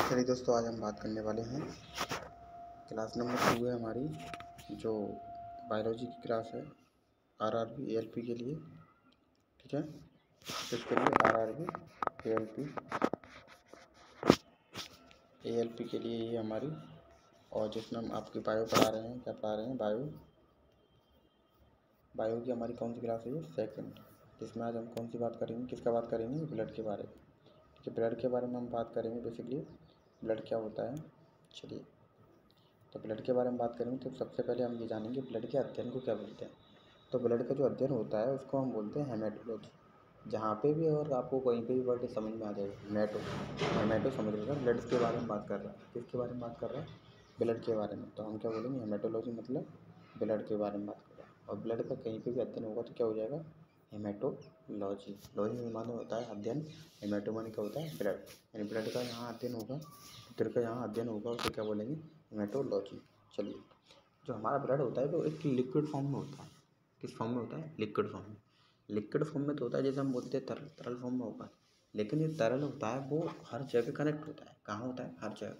चलिए दोस्तों, आज हम बात करने वाले हैं क्लास नंबर 2 है हमारी, जो बायोलॉजी की क्लास है आरआरबी एएलपी के लिए। ठीक है, तो इसके लिए आरआरबी एएलपी के लिए ये हमारी, और जिसमें हम आपकी बायो पढ़ा रहे हैं। क्या पढ़ा रहे हैं? बायो की हमारी कौन सी क्लास है? ये सेकंड। जिसमें आज हम कौन सी बात करेंगे? किसका बात करेंगे? ब्लड के बारे में। ठीक है, ब्लड के बारे में हम बात करेंगे। बेसिकली ब्लड क्या होता है। चलिए, तो ब्लड के बारे में बात करेंगे तो सबसे पहले हम ये जानेंगे ब्लड के अध्ययन को क्या बोलते हैं। तो ब्लड का जो अध्ययन होता है उसको हम बोलते हैं हेमेटोलॉजी। जहाँ पे भी और आपको कहीं पे भी वर्ड समझ में आ जाएगा, हेमेटो समझ लीजिएगा। ब्लड के बारे में बात कर रहा है। किसके बारे में बात कर रहा है? ब्लड के बारे में। तो हम क्या बोलेंगे? हेमेटोलॉजी मतलब ब्लड के बारे में बात कर रहा है। और ब्लड का कहीं पर भी अध्ययन होगा तो क्या हो जाएगा? हेमेटोलॉजी। लॉजी में मालूम होता है अध्ययन, हेमेटो माने क्या होता है? ब्लड। यानी ब्लड का यहाँ अध्ययन होगा, ब्लड का यहाँ अध्ययन होगा, उसे क्या बोलेंगे? हेमेटोलॉजी। चलिए, जो हमारा ब्लड होता है वो एक लिक्विड फॉर्म में होता है। किस फॉर्म में होता है? लिक्विड फॉर्म में। लिक्विड फॉर्म में तो होता है जैसे हम बोलते हैं तरल, तरल फॉर्म में होगा। लेकिन ये तरल होता है वो हर जगह कनेक्ट होता है। कहाँ होता है? हर जगह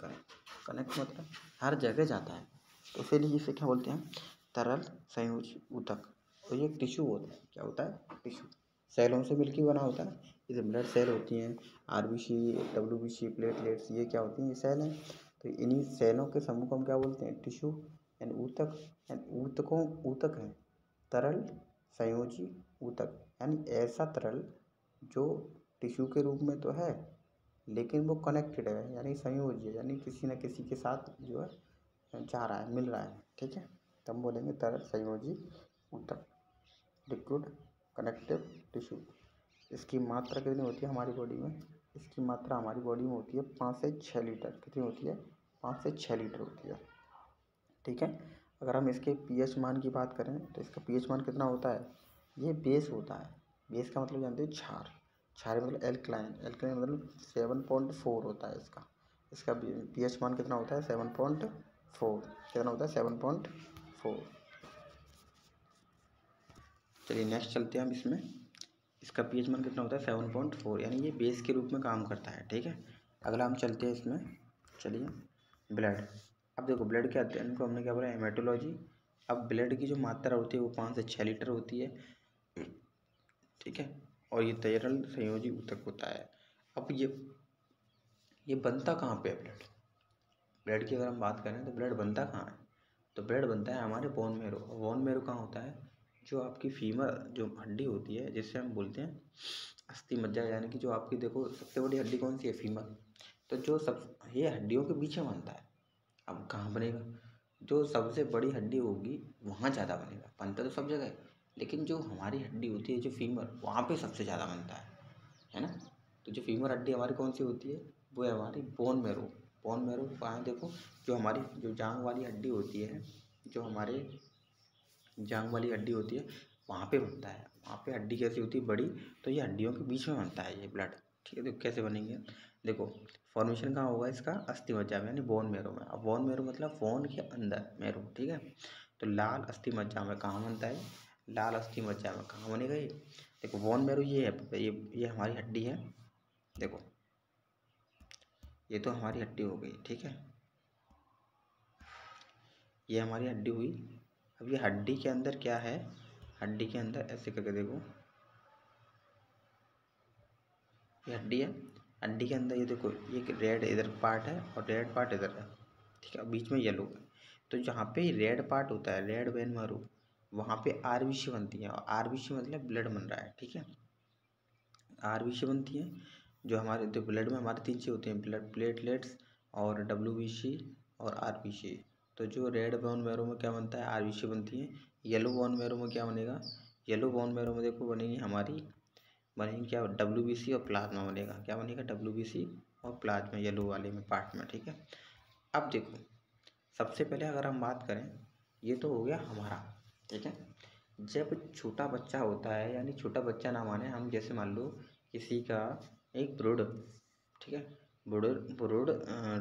कनेक्ट मतलब हर जगह जाता है। तो इसीलिए इसे क्या बोलते हैं? तरल संयोजी ऊतक। और ये टिश्यू होता है। क्या होता है? टिश्यू। सेलों से मिलकर बना होता है। जैसे ब्लड सेल होती हैं, आरबीसी, डब्ल्यूबीसी, प्लेटलेट्स, ये क्या होती हैं? ये सेल हैं। तो इन्हीं सेलों के समूह को हम क्या बोलते हैं? टिश्यू यानी ऊतक। यानी ऊतक है तरल संयोजी ऊतक, यानी ऐसा तरल जो टिश्यू के रूप में तो है लेकिन वो कनेक्टेड है, यानी संयोजी है, यानी किसी न किसी के साथ जो है जा रहा है, मिल रहा है। ठीक है, तो हम बोलेंगे तरल संयोजी ऊतक, लिक्विड कनेक्टिव टिश्यू। इसकी मात्रा कितनी होती है हमारी बॉडी में? इसकी मात्रा हमारी बॉडी में होती है 5 से 6 लीटर। कितनी होती है? 5 से 6 लीटर होती है। ठीक है, अगर हम इसके पीएच मान की बात करें तो इसका पीएच मान कितना होता है? ये बेस होता है। बेस का मतलब जानते हैं? क्षार। क्षार मतलब एल्कलाइन। एल्कलाइन मतलब 7.4 होता है इसका। इसका पीएच मान कितना होता है? 7.4। कितना होता है? 7.4। चलिए नेक्स्ट चलते हैं हम इसमें। इसका पीएच मान कितना होता है? 7.4, यानी ये बेस के रूप में काम करता है। ठीक है, अगला हम चलते हैं इसमें। चलिए, ब्लड। अब देखो, ब्लड के अध्ययन को हमने क्या बोला? हेमेटोलॉजी। अब ब्लड की जो मात्रा होती है वो 5 से 6 लीटर होती है। ठीक है, और ये तरल संयोजी ऊतक होता है। अब ये बनता कहाँ पे है ब्लड? ब्लड की अगर हम बात करें तो ब्लड बनता कहाँ है? तो ब्लड बनता है हमारे बोन मैरो। बोन मैरो कहाँ होता है? जो आपकी फीमर जो हड्डी होती है, जिससे हम बोलते हैं अस्थि मज्जा, यानी कि जो आपकी, देखो सबसे बड़ी हड्डी कौन सी है? फीमर। तो जो सब ये हड्डियों के बीच में बनता है। अब कहाँ बनेगा? जो सबसे बड़ी हड्डी होगी वहाँ ज़्यादा बनेगा। बनता तो सब जगह है, लेकिन जो हमारी हड्डी होती है, जो फीमर, वहाँ पे सबसे ज़्यादा बनता है ना। तो जो फीमर हड्डी हमारी कौन सी होती है? वो है हमारी बोन मैरो। बोन मैरो कहाँ है? देखो, जो हमारी जो जांग वाली हड्डी होती है, जो हमारे जांग वाली हड्डी होती है, वहाँ पे बनता है। वहाँ पे हड्डी कैसी होती है? बड़ी। तो ये हड्डियों के बीच में बनता है ये ब्लड। ठीक है, तो कैसे बनेंगे? देखो, फॉर्मेशन कहाँ होगा इसका? अस्थि मज्जा में, यानी बोन मैरो में। अब बोन मैरो मतलब बोन के अंदर मैरो। ठीक है, तो लाल अस्थि मज्जा में कहाँ बनता है? लाल अस्थि मज्जा में कहाँ बनेगा ये? देखो, बोन मैरो ये है, ये हमारी हड्डी है। देखो, ये तो हमारी हड्डी हो गई। ठीक है, ये हमारी हड्डी हुई। अब ये हड्डी के अंदर क्या है? हड्डी के अंदर ऐसे करके देखो, ये हड्डी है। हड्डी के अंदर ये देखो, ये रेड इधर पार्ट है और रेड पार्ट इधर है। ठीक है, बीच में येलो है। तो जहाँ पे रेड पार्ट होता है, रेड वेन मारो, वहाँ पे आरबीसी बनती है। और आरबीसी मतलब ब्लड बन रहा है। ठीक है, आरबीसी बनती है। जो हमारे तो ब्लड में हमारे 3 चीज़ होती हैं, ब्लड प्लेटलेट्स और डब्ल्यूबीसी और आरबीसी। तो जो रेड बोन मैरो में क्या बनता है? आरबीसी बनती है। येलो बोन मैरो में क्या बनेगा? येलो बोन मैरो में देखो बनेगी क्या? डब्ल्यूबीसी और प्लाज्मा बनेगा। क्या बनेगा? डब्ल्यूबीसी और प्लाज्मा, येलो वाले में पार्ट में। ठीक है, अब देखो, सबसे पहले अगर हम बात करें, ये तो हो गया हमारा। ठीक है, जब छोटा बच्चा होता है, यानी छोटा बच्चा ना माने हम, जैसे मान लो किसी का एक भ्रूण, ठीक है, भ्रूण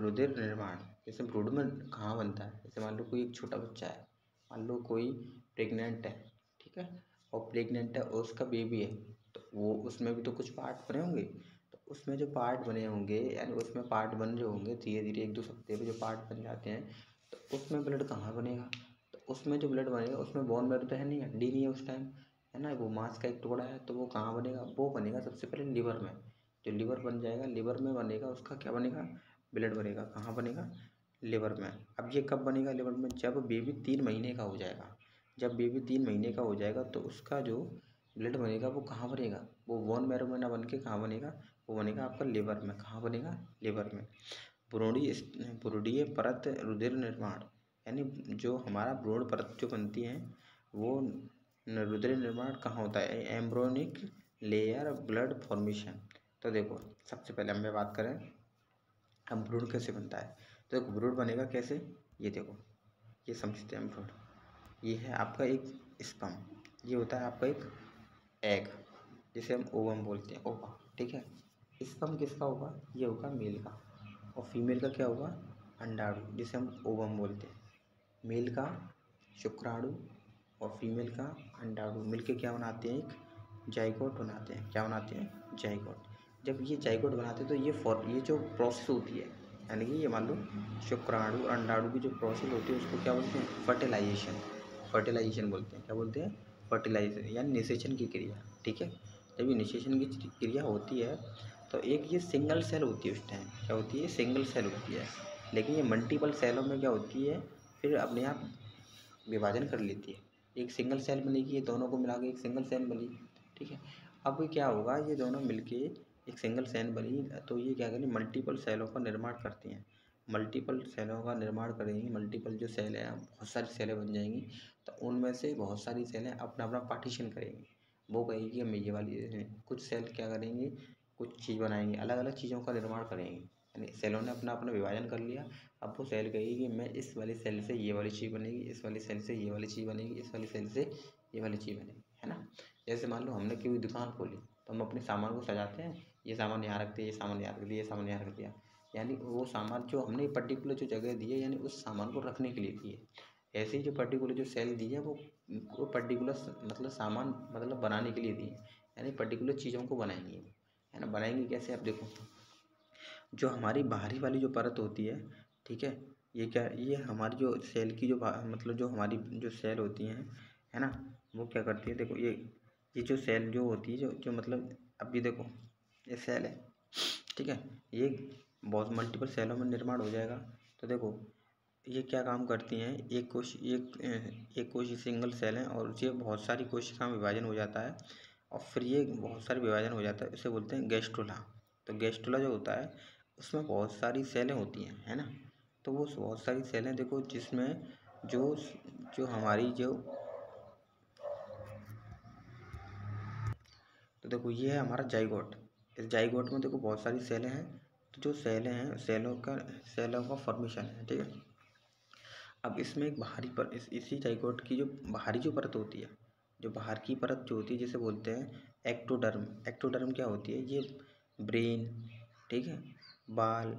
रुधिर निर्माण, जैसे भ्रूण में कहाँ बनता है? जैसे मान लो कोई एक छोटा बच्चा है, मान लो कोई प्रेग्नेंट है। ठीक है, और प्रेग्नेंट है और उसका बेबी है, तो वो उसमें भी तो कुछ पार्ट बने होंगे। तो उसमें जो पार्ट बने होंगे, यानी उसमें पार्ट बन रहे होंगे धीरे धीरे 1-2 सप्ताह में जो पार्ट बन जाते हैं, तो उसमें ब्लड कहाँ बनेगा? तो उसमें जो ब्लड बनेगा उसमें बोन मैरो तो है नहीं, हड्डी नहीं है उस टाइम, है ना, वो मांस का एक टुकड़ा है, तो वो कहाँ बनेगा? वो बनेगा सबसे पहले लिवर में। जो लिवर बन जाएगा, लिवर में बनेगा, उसका क्या बनेगा? ब्लड बनेगा। कहाँ बनेगा? लिवर में। अब ये कब बनेगा लिवर में? जब बेबी 3 महीने का हो जाएगा। जब बेबी 3 महीने का हो जाएगा तो उसका जो ब्लड बनेगा वो कहाँ बनेगा? वो बोन मैरो में ना बन के कहाँ बनेगा? वो बनेगा आपका लिवर में। कहाँ बनेगा? लिवर में। भ्रूणीय परत रुधिर निर्माण, यानी जो हमारा भ्रूण परत जो बनती है वो रुधिर निर्माण कहाँ होता है? Embryonic layer blood formation. तो देखो सबसे पहले हम बात करें अब भ्रूण कैसे बनता है। तो देखो भ्रूण बनेगा कैसे, ये देखो, ये समझते हैं भ्रूण। ये है आपका एक स्पर्म, ये होता है आपका एक एग, जिसे हम ओवम बोलते हैं, ओवा, ठीक है। स्पर्म किसका होगा? ये होगा मेल का, और फीमेल का क्या होगा? अंडाणु, जिसे हम ओवम बोलते हैं। मेल का शुक्राणु और फीमेल का अंडाणु मिलके क्या बनाते हैं? एक जाइगोट बनाते हैं। क्या बनाते हैं? जाइगोट। जब ये जाइगोट बनाते हैं तो ये जो प्रोसेस होती है, यानी कि ये मान लो शुक्राणु और अंडाणु की जो प्रोसेस होती है उसको क्या बोलते हैं? फर्टिलाइजेशन। फर्टिलाइजेशन बोलते हैं। क्या बोलते हैं? फर्टिलाइजेशन, यानी निषेचन की क्रिया, ठीक है। जब ये निषेचन की क्रिया होती है तो एक ये सिंगल सेल होती है उस टाइम। क्या होती है? सिंगल सेल होती है। लेकिन ये मल्टीपल सेलों में क्या होती है? फिर अपने आप विभाजन कर लेती है। एक सिंगल सेल बनेगी, ये दोनों को मिला के एक सिंगल सेल बनी, ठीक है। अब क्या होगा? ये दोनों मिलके एक सिंगल सेल बनी, तो ये क्या करेंगे? मल्टीपल सेलों का निर्माण करती हैं। मल्टीपल सेलों का निर्माण करेंगी, मल्टीपल जो सेल हैं बहुत सारी सेलें बन जाएंगी, तो उनमें से बहुत सारी सेलें अपना अपना पार्टीशन करेंगी। वो कहेगी हम ये वाली, कुछ सेल क्या करेंगे? कुछ चीज़ बनाएंगे, अलग अलग चीज़ों का निर्माण करेंगे, यानी सेलों ने अपना अपना विभाजन कर लिया। अब वो सेल कहेगी कि मैं इस वाली सेल से ये वाली चीज़ बनेगी, इस वाली सेल से ये वाली चीज़ बनेगी, इस वाली सेल से ये वाली चीज़ बनेगी, है ना। जैसे मान लो हमने कोई दुकान खोली, तो हम अपने सामान को सजाते हैं, ये सामान यहाँ रख दिया, ये सामान यहाँ रख दिया, ये सामान यहाँ रख दिया, यानी वो सामान जो हमने पर्टिकुलर जो जगह दी है, यानी उस सामान को रखने के लिए दी है। ऐसे ही जो पर्टिकुलर जो सेल दी है वो पर्टिकुलर मतलब सामान मतलब बनाने के लिए दी है, यानी पर्टिकुलर चीज़ों को बनाएंगी, है ना। बनाएंगी कैसे? आप देखो, जो हमारी बाहरी वाली जो परत होती है, ठीक है, ये क्या, ये हमारी जो सेल की जो मतलब जो हमारी जो सेल होती हैं, है ना, वो क्या करती है? देखो ये जो सेल जो होती है, जो जो मतलब अभी देखो ये सेल है, ठीक है, ये बहुत मल्टीपल सेलों में निर्माण हो जाएगा। तो देखो ये क्या काम करती हैं? एक कोशिका सिंगल सेल है और ये बहुत सारी कोशिकाओं में विभाजन हो जाता है, और फिर ये बहुत सारे विभाजन हो जाता है, इसे बोलते हैं गैस्ट्रोला। तो गैस्ट्रोला जो होता है उसमें बहुत सारी सेलें होती हैं, है ना। तो वो बहुत सारी सेलें देखो, जिसमें जो जो हमारी जो, तो देखो ये है हमारा जाइगोट। इस जाइगोट में देखो बहुत सारी सेलें हैं। तो जो सेलें हैं, सेलों का फॉर्मेशन है, ठीक है। अब इसमें एक बाहरी पर इसी जाइगोट की जो बाहरी जो परत होती है, जो बाहर की परत जो होती है, जिसे बोलते हैं एक्टोडर्म। एक्टोडर्म क्या होती है? ये ब्रेन, ठीक है, बाल,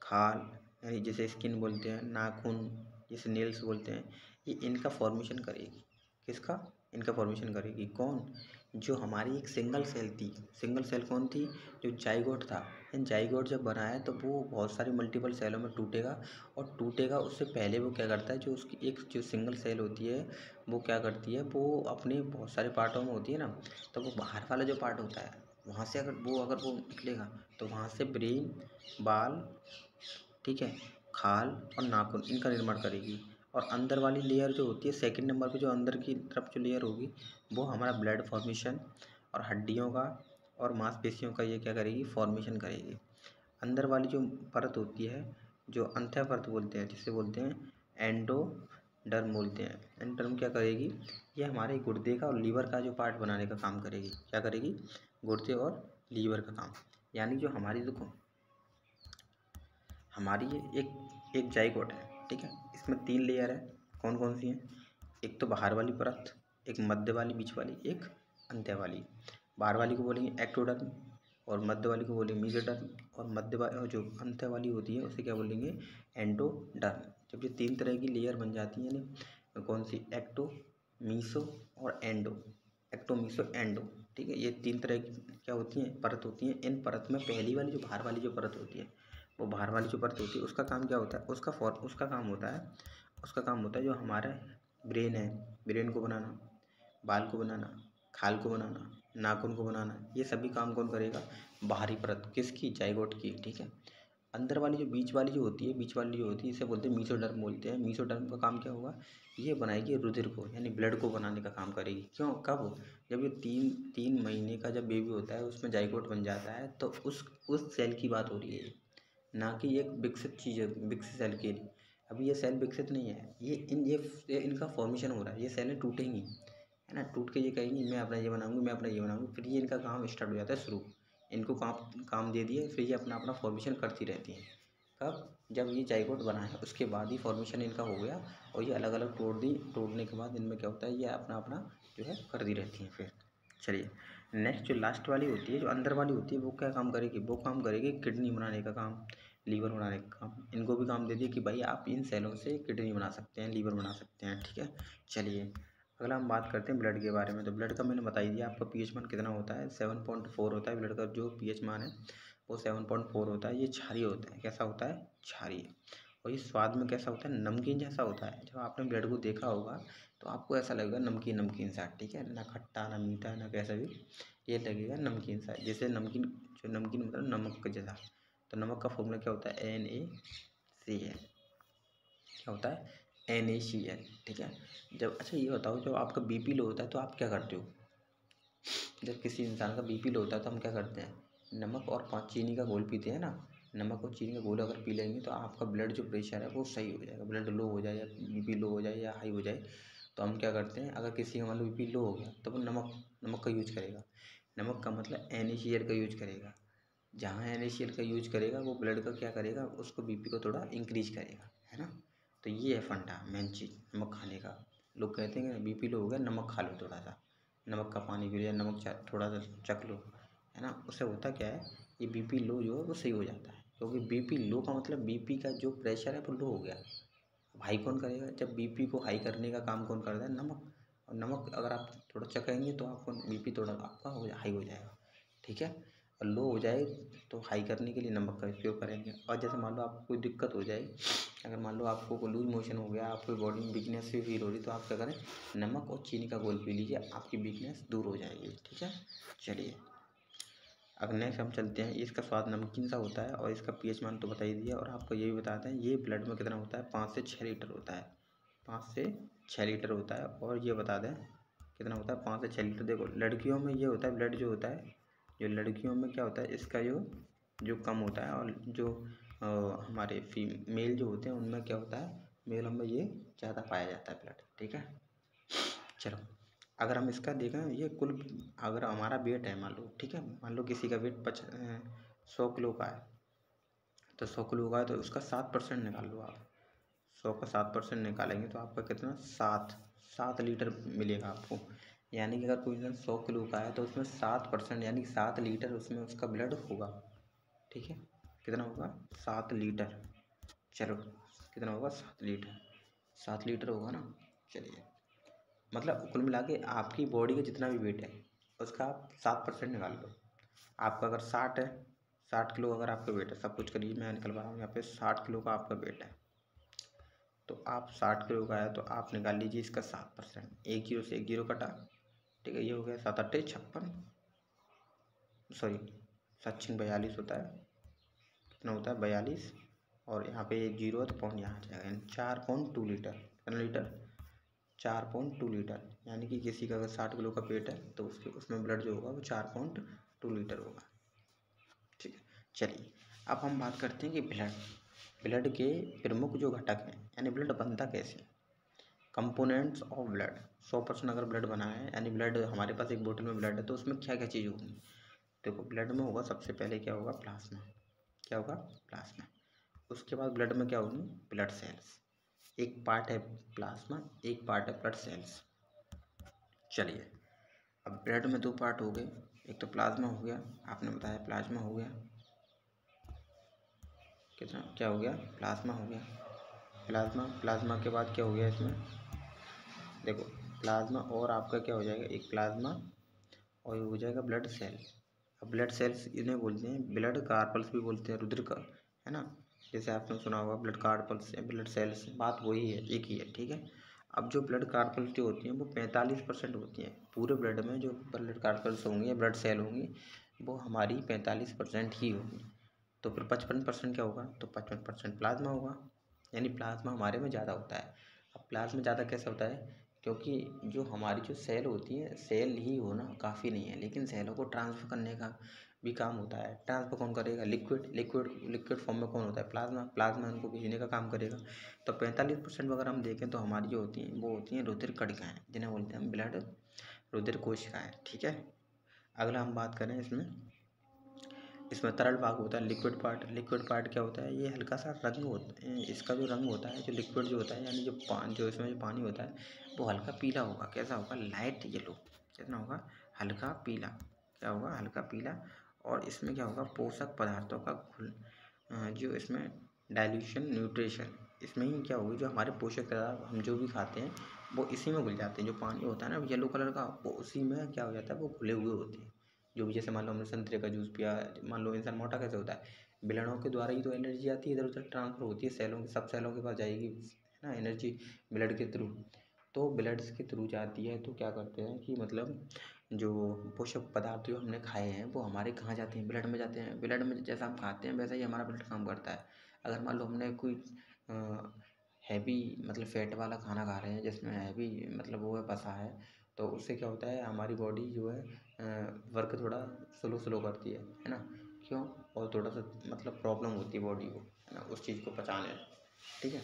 खाल, यानी जिसे स्किन बोलते हैं, नाखून जिसे नेल्स बोलते हैं, ये इनका फॉर्मेशन करेगी। किसका? इनका फॉर्मेशन करेगी कौन? जो हमारी एक सिंगल सेल थी। सिंगल सेल कौन थी? जो जाइगोट था। एंड जाइगोट जब बना है तो वो बहुत सारी मल्टीपल सेलों में टूटेगा, और टूटेगा उससे पहले वो क्या करता है? जो उसकी एक जो सिंगल सेल होती है वो क्या करती है? वो अपने बहुत सारे पार्टों में होती है ना, तो वो बाहर वाला जो पार्ट होता है वहाँ से अगर वो निकलेगा तो वहाँ से ब्रेन, बाल, ठीक है, खाल और नाखून इनका निर्माण करेगी। और अंदर वाली लेयर जो होती है, सेकंड नंबर पे जो अंदर की तरफ जो लेयर होगी, वो हमारा ब्लड फॉर्मेशन और हड्डियों का और मांसपेशियों का ये क्या करेगी? फॉर्मेशन करेगी। अंदर वाली जो परत होती है, जो अंतः परत बोलते हैं, जिसे बोलते हैं एंडोडर्म बोलते हैं। एंडोडर्म क्या करेगी? ये हमारे गुर्दे का और लीवर का जो पार्ट बनाने का काम करेगी। क्या करेगी? गुर्दे और लीवर का काम। यानी जो हमारी देखो हमारी ये एक जाइगोट है, ठीक है, इसमें 3 लेयर है। कौन कौन सी हैं? एक तो बाहर वाली परत, एक मध्य वाली, बीच वाली, एक अंत्य वाली। बाहर वाली को बोलेंगे एक्टोडर्म, और मध्य वाली को बोलेंगे मेसोडर्म, और और जो अंत्य वाली होती है उसे क्या बोलेंगे? एंडोडर्म। जब ये 3 तरह की लेयर बन जाती हैं, यानी कौन सी? एक्टो, मीसो और एंडो। एक्टो, मीसो, एंडो, ठीक है। ये 3 तरह की क्या होती हैं, परत होती हैं। इन परत में पहली वाली जो बाहर वाली जो परत होती है, वो बाहर वाली जो परत होती है उसका काम क्या होता है, उसका काम होता है जो हमारा ब्रेन है, ब्रेन को बनाना, बाल को बनाना, खाल को बनाना, नाखून को बनाना, ये सभी काम कौन करेगा, बाहरी परत किसकी, जाइगोट की। ठीक है। अंदर वाली जो बीच वाली जो होती है इसे बोलते हैं मीसोडर्म बोलते हैं। मीसोडर्म का काम क्या होगा, ये बनाएगी रुधिर को, यानी ब्लड को बनाने का काम करेगी। क्यों, कब, जब ये 3 महीने का जब बेबी होता है उसमें जाइगोट बन जाता है, तो उस सेल की बात हो रही है, ना कि एक विकसित चीज़ है, विकसित सेल के लिए। अभी ये सेल विकसित नहीं है, ये इनका फॉर्मेशन हो रहा है। ये सेलें टूटेंगी, है ना, टूट के ये कहेंगी मैं अपना ये बनाऊंगी, मैं अपना ये बनाऊंगी, फिर ये इनका काम स्टार्ट हो जाता है शुरू। इनको काम दे दिए, फिर ये अपना अपना फॉर्मेशन करती रहती हैं। कब, जब ये जाइगोट बना है उसके बाद ही फॉर्मेशन इनका हो गया, और ये अलग अलग तोड़ने के बाद इनमें क्या होता है, ये अपना अपना जो है करती रहती हैं फिर। चलिए, नेक्स्ट जो लास्ट वाली होती है, जो अंदर वाली होती है, वो क्या काम करेगी, वो काम करेगी किडनी बनाने का काम, लीवर बनाने का काम। इनको भी काम दे दिया कि भाई आप इन सेलों से किडनी बना सकते हैं, लीवर बना सकते हैं। ठीक है। चलिए, अगला हम बात करते हैं ब्लड के बारे में। तो ब्लड का मैंने बता ही दिया आपका पीएच मान कितना होता है, 7.4 होता है ब्लड का जो पीएच मान है, वो 7.4 होता है। ये क्षारीय होता है, कैसा होता है, क्षारीय। और ये स्वाद में कैसा होता है, नमकीन जैसा होता है। जब आपने ब्लड को देखा होगा तो आपको ऐसा लगेगा नमकीन नमकीन सा। ठीक है, ना खट्टा ना मीठा ना कैसा भी, ये लगेगा नमकीन सा, जैसे नमकीन, जो नमकीन मतलब नमक का जैसा। तो नमक का फॉर्मूला क्या होता है, NaCl, क्या होता है, NaCl। ठीक है। जब, अच्छा ये बताओ, जब आपका बीपी लो होता है तो आप क्या करते हो, जब किसी इंसान का बीपी लो होता है तो हम क्या करते हैं, नमक और 5 चीनी का घोल पीते हैं ना। नमक और चीनी का घोल अगर पी लेंगे तो आपका ब्लड जो प्रेशर है वो सही हो जाएगा। ब्लड लो हो जाए या बीपी लो हो जाए या हाई हो जाए, तो हम क्या करते हैं, अगर किसी का मान लो बीपी लो हो गया तो वो नमक का यूज करेगा। नमक का मतलब NaCl का यूज करेगा। जहाँ NaCl का यूज करेगा वो ब्लड का क्या करेगा, उसको बीपी को थोड़ा इंक्रीज करेगा, है ना। तो ये है फंडा, मेन चीज़ नमक खाने का। लोग कहते हैं कि बीपी लो हो गया, नमक खा लो थोड़ा सा, नमक का पानी पी लिया, नमक थोड़ा सा चख लो, है ना। उससे होता क्या है, ये बीपी लो जो है वो सही हो जाता है। क्योंकि बीपी लो का मतलब बीपी का जो प्रेशर है वो लो हो गया। अब हाई कौन करेगा, जब बीपी को हाई करने का काम कौन करता है, नमक। और नमक अगर आप थोड़ा चखेंगे तो आपको बीपी थोड़ा आपका हाई हो जाएगा। ठीक है। और लो हो जाए तो हाई करने के लिए नमक का उपयोग करेंगे। और जैसे मान लो आपको कोई दिक्कत हो जाए, अगर मान लो आपको लूज मोशन हो गया, आपकी बॉडी में वीकनेस भी फील हो रही, तो आप क्या करें, नमक और चीनी का घोल पी लीजिए, आपकी वीकनेस दूर हो जाएगी। ठीक है। चलिए, अब नेक्स्ट हम चलते हैं। इसका स्वाद नमकीन सा होता है और इसका पीएच मान तो बता ही दिया। और आपको ये भी बताते हैं ये ब्लड में कितना होता है, 5 से 6 लीटर होता है, 5 से 6 लीटर होता है। और ये बता दें कितना होता है, 5 से 6 लीटर। देखो लड़कियों में ये होता है, ब्लड जो होता है, जो लड़कियों में क्या होता है, इसका जो कम होता है। और जो हमारे मेल जो होते हैं उनमें क्या होता है, मेलों में ये ज़्यादा पाया जाता है ब्लड। ठीक है। चलो, अगर हम इसका देखें, ये कुल, अगर हमारा वेट है मान लो, ठीक है, मान लो किसी का वेट 100 किलो का है, तो 100 किलो का है तो उसका 7% निकाल लो आप। 100 का 7% निकालेंगे तो आपका कितना, 7 लीटर मिलेगा आपको। यानी कि अगर कोई इंसान 100 किलो का है तो उसमें 7% यानी 7 लीटर उसमें उसका ब्लड होगा। ठीक है। कितना होगा, 7 लीटर। चलो, कितना होगा, 7 लीटर, 7 लीटर होगा ना। चलिए, मतलब कुल मिला के आपकी बॉडी का जितना भी वेट है उसका आप 7% निकाल लो। आपका अगर 60 है, 60 किलो अगर आपका वेट है, सब कुछ करिए, मैं निकलवा रहा हूँ यहाँ पे, 60 किलो का आपका वेट है, तो आप 60 किलो का है तो आप निकाल लीजिए इसका 7%। 1 जीरो से 1 जीरो कटा, ठीक है, ये हो गया 7 अट्ठे 56, सॉरी 7×6 = 42 होता है। कितना होता है, 42। और यहाँ पे 1 जीरो है तो पॉइंट यहाँ आ जाएगा, यानी 4.2 लीटर। कितना लीटर, 4.2 लीटर। यानी कि किसी का अगर 60 किलो का पेट है तो उसमें ब्लड जो होगा वो 4.2 लीटर होगा। ठीक है। चलिए, अब हम बात करते हैं कि ब्लड के प्रमुख जो घटक हैं, यानी ब्लड बनता कैसे, कंपोनेंट्स ऑफ ब्लड। 100% अगर ब्लड बना है, यानी ब्लड हमारे पास एक बोतल में ब्लड है, तो उसमें क्या क्या चीज़ होगी। देखो, ब्लड में होगा सबसे पहले क्या होगा, प्लाज्मा। क्या होगा, प्लाज्मा। उसके बाद ब्लड में क्या होगी, ब्लड सेल्स। एक पार्ट है प्लाज्मा, एक पार्ट है ब्लड सेल्स। चलिए, अब ब्लड में 2 पार्ट हो गए, एक तो प्लाज्मा हो गया, आपने बताया प्लाज्मा हो गया, कितना क्या हो गया, प्लाज्मा हो गया। प्लाज्मा के बाद क्या हो गया इसमें, देखो प्लाज्मा और आपका क्या हो जाएगा, एक प्लाज्मा और ये हो जाएगा ब्लड सेल। अब ब्लड सेल्स इन्हें बोलते हैं, ब्लड कार्पल्स भी बोलते हैं, रुधिर का, है ना। जैसे आपने सुना होगा ब्लड कार्पल्स या ब्लड सेल्स, बात वही है, एक ही है, ठीक है। अब जो ब्लड कार्पल्स जो होती हैं वो 45% होती हैं पूरे ब्लड में। जो ब्लड कार्पल्स होंगी या ब्लड सेल होंगी वो हमारी 45% ही होंगी। तो फिर 55% क्या होगा, तो 55% प्लाज्मा होगा, यानी प्लाज्मा हमारे में ज़्यादा होता है। अब प्लाज्मा ज़्यादा कैसे होता है, क्योंकि जो हमारी जो सेल होती है, सेल ही होना काफ़ी नहीं है, लेकिन सेलों को ट्रांसफ़र करने का भी काम होता है। ट्रांसफ़र कौन करेगा, लिक्विड फॉर्म में कौन होता है, प्लाज्मा उनको भेजने का काम करेगा। तो 45% अगर हम देखें तो हमारी जो होती हैं वो होती हैं रुधिर कणिकाएँ, जिन्हें बोलते हैं हम ब्लड रुधिर कोशिकाएँ, ठीक है। अगला हम बात करें इसमें तरल भाग होता है, लिक्विड पार्ट क्या होता है, ये हल्का सा रंग होता है, इसका जो रंग होता है, जो लिक्विड जो होता है, यानी जो इसमें जो पानी होता है वो हल्का पीला होगा। कैसा होगा, लाइट येलो। कितना होगा, हल्का पीला। क्या होगा, हल्का पीला। और इसमें क्या होगा, पोषक पदार्थों का जो इसमें डाइल्यूशन, न्यूट्रिशन, इसमें ही क्या होगी, जो हमारे पोषक पदार्थ हम जो भी खाते हैं वो इसी में घुल जाते हैं। जो पानी होता है ना येलो कलर का, वो उसी में क्या हो जाता है, वो घुले हुए होते हैं। जो भी, जैसे मान लो हमने संतरे का जूस पिया, मान लो इंसान मोटा कैसे होता है, ब्लडों के द्वारा ही तो एनर्जी आती है, इधर उधर ट्रांसफर होती है सेलों के, सब सेलों के पास जाएगी, है ना, एनर्जी ब्लड के थ्रू। तो ब्लड्स के थ्रू जाती है, तो क्या करते हैं कि मतलब जो पोषक पदार्थ जो हमने खाए हैं वो हमारे कहाँ जाते हैं, ब्लड में जाते हैं। ब्लड में जैसा हम खाते हैं वैसा ही हमारा ब्लड काम करता है। अगर मान लो हमने कोई हैवी मतलब फैट वाला खाना खा रहे हैं, जिसमें हैवी मतलब वो है, पसा है, तो उससे क्या होता है, हमारी बॉडी जो है वर्क थोड़ा स्लो करती है ना। क्यों, और थोड़ा सा मतलब प्रॉब्लम होती है बॉडी को, है ना, उस चीज़ को पचाने में, ठीक है।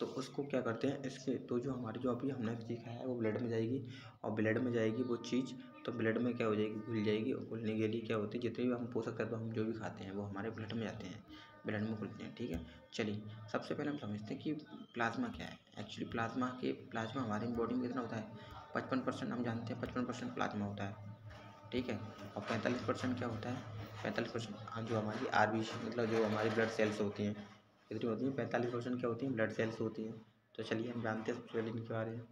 तो उसको क्या करते हैं, इसके तो जो हमारी जो अभी हमने चीज़ खाया है वो ब्लड में जाएगी, और ब्लड में जाएगी वो चीज़, तो ब्लड में क्या हो जाएगी, घुल जाएगी। और घुलने के लिए क्या होती है, जितने भी हम पोषक तत्व हम जो भी खाते हैं वो हमारे ब्लड में जाते हैं, ब्लड में घुलते हैं, ठीक है। चलिए, सबसे पहले हम समझते हैं कि प्लाज्मा क्या है। एक्चुअली प्लाज्मा हमारी बॉडी में कितना होता है, 55% हम जानते हैं, 55% प्लाज्मा होता है, ठीक है। और 45% क्या होता है, 45% जो हमारी आरबीसी मतलब जो हमारी ब्लड सेल्स होती हैं, कितनी होती हैं, 45% क्या होती हैं, ब्लड सेल्स होती हैं। तो चलिए हम जानते हैं सबसे पहले इनके बारे में।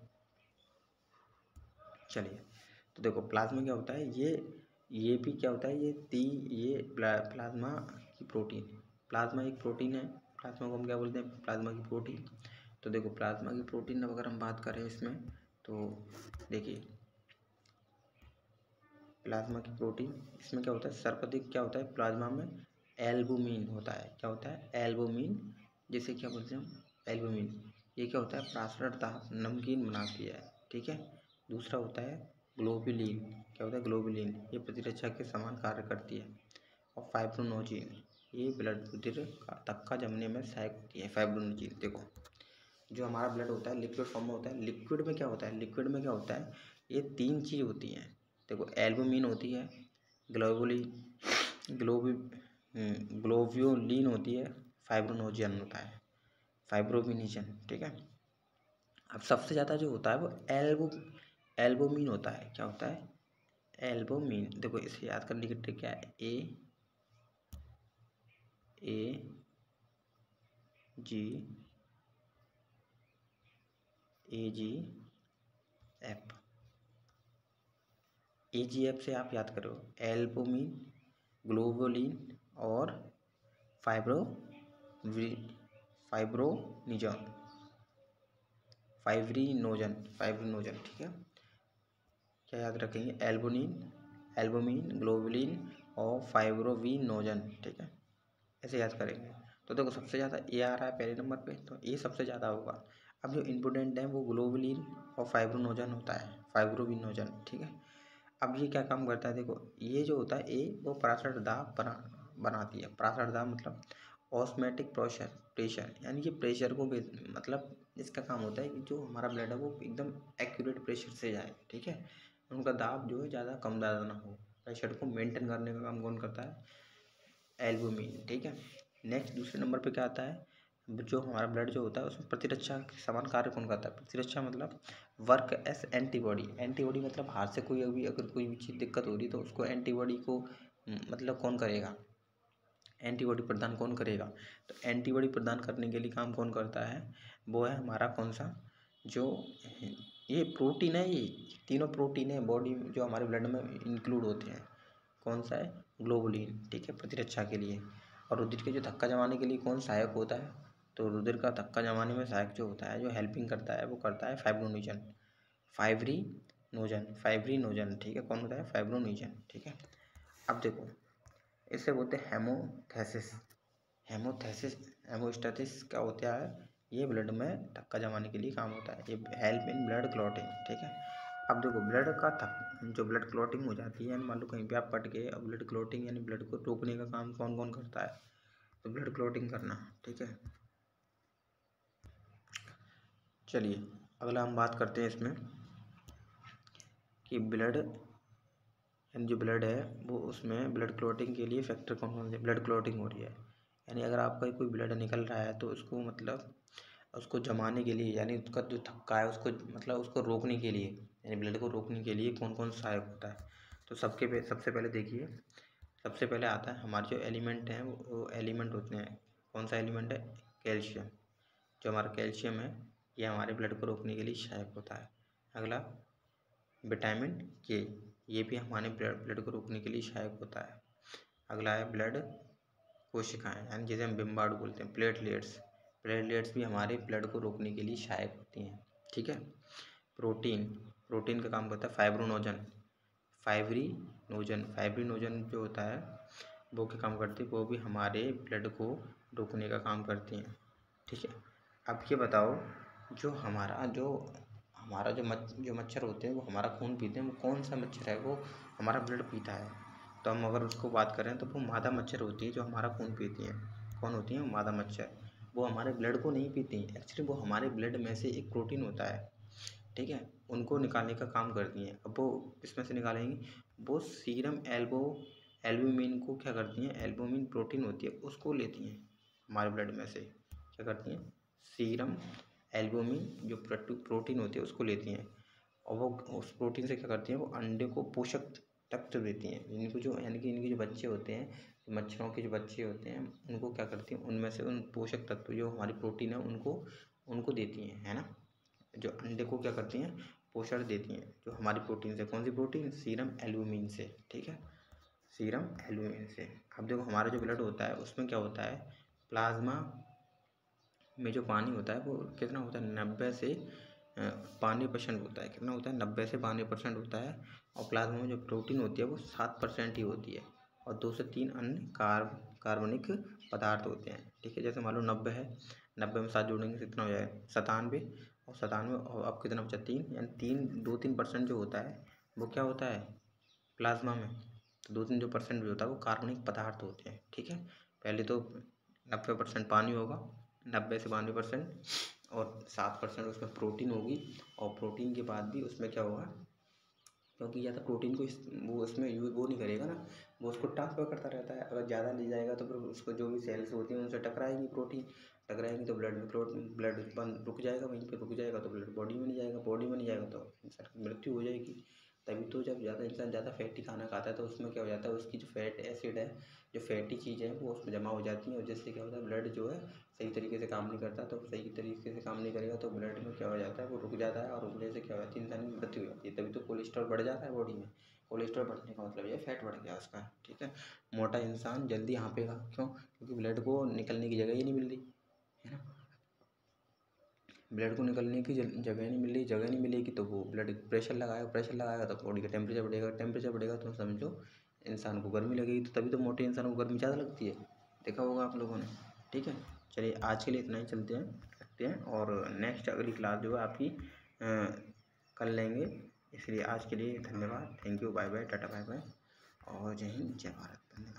चलिए, तो देखो प्लाज्मा क्या होता है, ये भी क्या होता है, ये प्लाज्मा की प्रोटीन, प्लाज्मा एक प्रोटीन है। प्लाज्मा को हम क्या बोलते हैं, प्लाज्मा की प्रोटीन। तो देखो प्लाज्मा की प्रोटीन अगर हम बात करें इसमें, तो देखिए प्लाज्मा की प्रोटीन, इसमें क्या होता है, सर्वाधिक क्या होता है प्लाज्मा में, एल्बुमिन होता है। क्या होता है, एल्बुमिन, जिसे क्या बोलते हैं हम, एल्बुमिन। ये क्या होता है, प्रासरण दाब नमकीन बनाती है, ठीक है। दूसरा होता है ग्लोबुलिन। क्या होता है, ग्लोबुलिन, ये प्रतिरक्षा के समान कार्य करती है। और फाइब्रोनोजिन, ये ब्लड रुधिर तक का जमने में सहायक होती है। फाइब्रोनोजिन, देखो जो हमारा ब्लड होता है लिक्विड फॉर्म में होता है, लिक्विड में क्या होता है, लिक्विड में क्या होता है, ये 3 चीज़ होती हैं। देखो एल्बुमिन होती है, ग्लोबुलिन ग्लोबी ग्लोब्यूलिन होती है, फाइब्रोनोजन होता है, फाइब्रोमिनिजन, ठीक है। अब सबसे ज़्यादा जो होता है वो एल्बुमिन होता है। क्या होता है, एल्बुमिन। देखो इसे याद करने की ट्रिक क्या है, जी एफ, AGF से आप याद करो, एल्बुमिन, ग्लोबुलिन और फाइब्रो फाइब्रोनिजन फाइब्रिनोजन, ठीक है। क्या याद रखेंगे, एल्बुमिन, ग्लोबुलिन और फाइब्रोविनोजन, ठीक है, ऐसे याद करेंगे। तो देखो सबसे ज़्यादा ये आ रहा है पहले नंबर पे, तो ये सबसे ज़्यादा होगा। अब जो इम्पोर्टेंट है वो ग्लोबुलिन और फाइब्रोनोजन होता है, फाइब्रोविनोजन, ठीक है। अब ये क्या काम करता है, देखो ये जो होता है ये वो प्रासरण दाब बनाती है। प्रासरण दाब मतलब ऑस्मोटिक प्रेशर, यानी कि प्रेशर को मतलब इसका काम होता है कि जो हमारा ब्लड है वो एकदम एक्यूरेट प्रेशर से जाए, ठीक है। उनका दाब जो है ज़्यादा कम ज़्यादा ना हो, प्रेशर को मेंटेन करने का काम कौन करता है, एल्बुमिन, ठीक है। नेक्स्ट दूसरे नंबर पे क्या आता है, जो हमारा ब्लड जो होता है उसमें प्रतिरक्षा के समान कार्य कौन करता है, प्रतिरक्षा मतलब वर्क एस एंटीबॉडी। एंटीबॉडी मतलब बाहर से कोई अगर कोई भी चीज़ दिक्कत हो रही तो उसको एंटीबॉडी को मतलब कौन करेगा, एंटीबॉडी प्रदान कौन करेगा। तो एंटीबॉडी प्रदान करने के लिए काम कौन करता है, वो है हमारा कौन सा, जो ये प्रोटीन है, ये तीनों प्रोटीन है बॉडी में जो हमारे ब्लड में इंक्लूड होते हैं। कौन सा है? ग्लोबुलिन, ठीक है, प्रतिरक्षा के लिए। और रुधिर के जो धक्का जमाने के लिए कौन सहायक होता है? तो रुधिर का धक्का जमाने में सहायक जो होता है, जो हेल्पिंग करता है, वो करता है फाइब्रोनोजन, फाइब्रिनोजन, ठीक है। कौन होता है? फाइब्रोनोजन, ठीक है। अब देखो, इसे बोलते हैं हेमोथेसिस। हेमोस्टेसिस क्या होता है? ये ब्लड में धक्का जमाने के लिए काम होता है। ये हेल्प इन ब्लड क्लॉटिंग, ठीक है। अब देखो, ब्लड का जो ब्लड क्लॉटिंग हो जाती है, मान लो कहीं पे आप कट गए, अब ब्लड क्लॉटिंग यानी ब्लड को रोकने का काम कौन कौन करता है? तो ब्लड क्लॉटिंग करना, ठीक है। चलिए अगला हम बात करते हैं इसमें कि ब्लड यानी जो ब्लड है वो, उसमें ब्लड क्लॉटिंग के लिए फैक्टर कौन कौन से ब्लड क्लॉटिंग हो रही है। यानी अगर आपका कोई ब्लड निकल रहा है तो उसको मतलब उसको जमाने के लिए, यानी उसका जो थक्का है उसको मतलब उसको रोकने के लिए, यानी ब्लड को रोकने के लिए कौन कौन सहायक होता है। तो सबसे पहले देखिए, सबसे पहले आता है हमारे जो एलिमेंट हैं, वो एलिमेंट होते हैं। कौन सा एलिमेंट है? कैल्शियम। जो हमारा कैल्शियम है ये हमारे ब्लड को रोकने के लिए सहायक होता है। अगला विटामिन के, ये भी हमारे ब्लड को रोकने के लिए सहायक होता है। अगला है ब्लड कोशिकाएं, यानी जिसे हम बिम्बाणु बोलते हैं, प्लेटलेट्स भी हमारे ब्लड को रोकने के लिए सहायक होती हैं, ठीक है। प्रोटीन का काम करता है फाइब्रिनोजन जो होता है वो क्या काम करती है? वो भी हमारे ब्लड को रोकने का काम करती हैं, ठीक है। अब ये बताओ, जो हमारा जो मच्छर होते हैं वो हमारा खून पीते हैं, वो कौन सा मच्छर है वो हमारा ब्लड पीता है? तो हम अगर उसको बात करें तो वो मादा मच्छर होती है जो हमारा खून पीती हैं। कौन होती हैं? मादा मच्छर। वो हमारे ब्लड को नहीं पीती हैं, एक्चुअली वो हमारे ब्लड में से एक प्रोटीन होता है, ठीक है, उनको निकालने का काम करती हैं। अब वो किसमें से निकालेंगी? वो सीरम एल्बुमिन को क्या करती हैं? एल्बुमिन प्रोटीन होती है, उसको लेती हैं हमारे ब्लड में से। क्या करती हैं? सीरम एल्बुमिन जो प्रोटीन होती है उसको लेती हैं, और वो उस प्रोटीन से क्या करती हैं? वो अंडे को पोषक तत्व देती हैं। इनको जो यानी कि इनके जो बच्चे होते हैं, मच्छरों के जो बच्चे होते हैं, उनको क्या करती हैं? उनमें से उन पोषक तत्व जो हमारी प्रोटीन है उनको देती हैं, है ना। जो अंडे को क्या करती हैं? पोषण देती हैं, जो हमारी प्रोटीन से। कौन सी प्रोटीन? सीरम एल्बुमिन से, ठीक है, सीरम एल्बुमिन से। अब देखो, हमारा जो ब्लड होता है उसमें क्या होता है? प्लाज्मा में जो पानी होता है वो कितना होता है? 92% होता है। कितना होता है? 92 से 92% होता है। और प्लाज्मा में जो प्रोटीन होती है वो 7% ही होती है, और 2 से 3 अन्य कार्बनिक पदार्थ होते हैं, ठीक है। जैसे मान लो 90 है, 90 में 7 जोड़ेंगे कितना हो जाएगा? 97। और 97 और अब कितना बचा? 3, यानी 2-3% जो होता है वो क्या होता है प्लाज्मा में? तो 2-3 जो परसेंट जो होता है वो कार्बनिक पदार्थ होते हैं, ठीक है। पहले तो 90% पानी होगा, 90 से 92%, और 7% उसमें प्रोटीन होगी। और प्रोटीन के बाद भी उसमें क्या होगा? क्योंकि ज़्यादा प्रोटीन को वो उसमें यूज वो नहीं करेगा ना, वो उसको ट्रांसफर करता रहता है। अगर ज़्यादा ले जाएगा तो फिर उसको जो भी सेल्स होती हैं उनसे टकराएगी, प्रोटीन टकराएंगी तो ब्लड बंद रुक जाएगा, वहीं पे रुक जाएगा तो ब्लड बॉडी में नहीं जाएगा, बॉडी में नहीं जाएगा तो इंसान की मृत्यु हो जाएगी। तभी तो जब इंसान ज़्यादा फैटी खाना खाता है तो उसमें क्या हो जाता है? उसकी जो फैट एसिड है, जो फैटी चीज़ है वो उसमें जमा हो जाती हैं, और जिससे क्या होता है? ब्लड जो है सही तरीके से काम नहीं करता। तो सही तरीके से काम नहीं करेगा तो ब्लड में क्या हो जाता है? वो रुक जाता है, और रुकने से क्या हो जाती है? इंसान की मृत्यु हो जाती है। तभी तो कोलेस्ट्रॉल बढ़ जाता है बॉडी में। कोलेस्ट्रॉल बढ़ने का मतलब ये फैट बढ़ गया उसका, ठीक है। मोटा इंसान जल्दी हाँफेगा, क्यों? क्योंकि ब्लड को निकलने की जगह ही नहीं मिल रही, है ना। ब्लड को निकलने की जगह नहीं मिलेगी तो वो ब्लड प्रेशर लगाएगा तो बॉडी का टेम्परेचर बढ़ेगा तो समझो इंसान को गर्मी लगेगी। तो तभी तो मोटे इंसान को गर्मी ज़्यादा लगती है, देखा होगा आप लोगों ने, ठीक है। चलिए आज के लिए इतना ही, रखते हैं, और नेक्स्ट अगली क्लास जो है आपकी कर लेंगे। इसलिए आज के लिए धन्यवाद, thank you, bye bye, tata bye bye, और जय हिंद, जय भारत, धन्यवाद।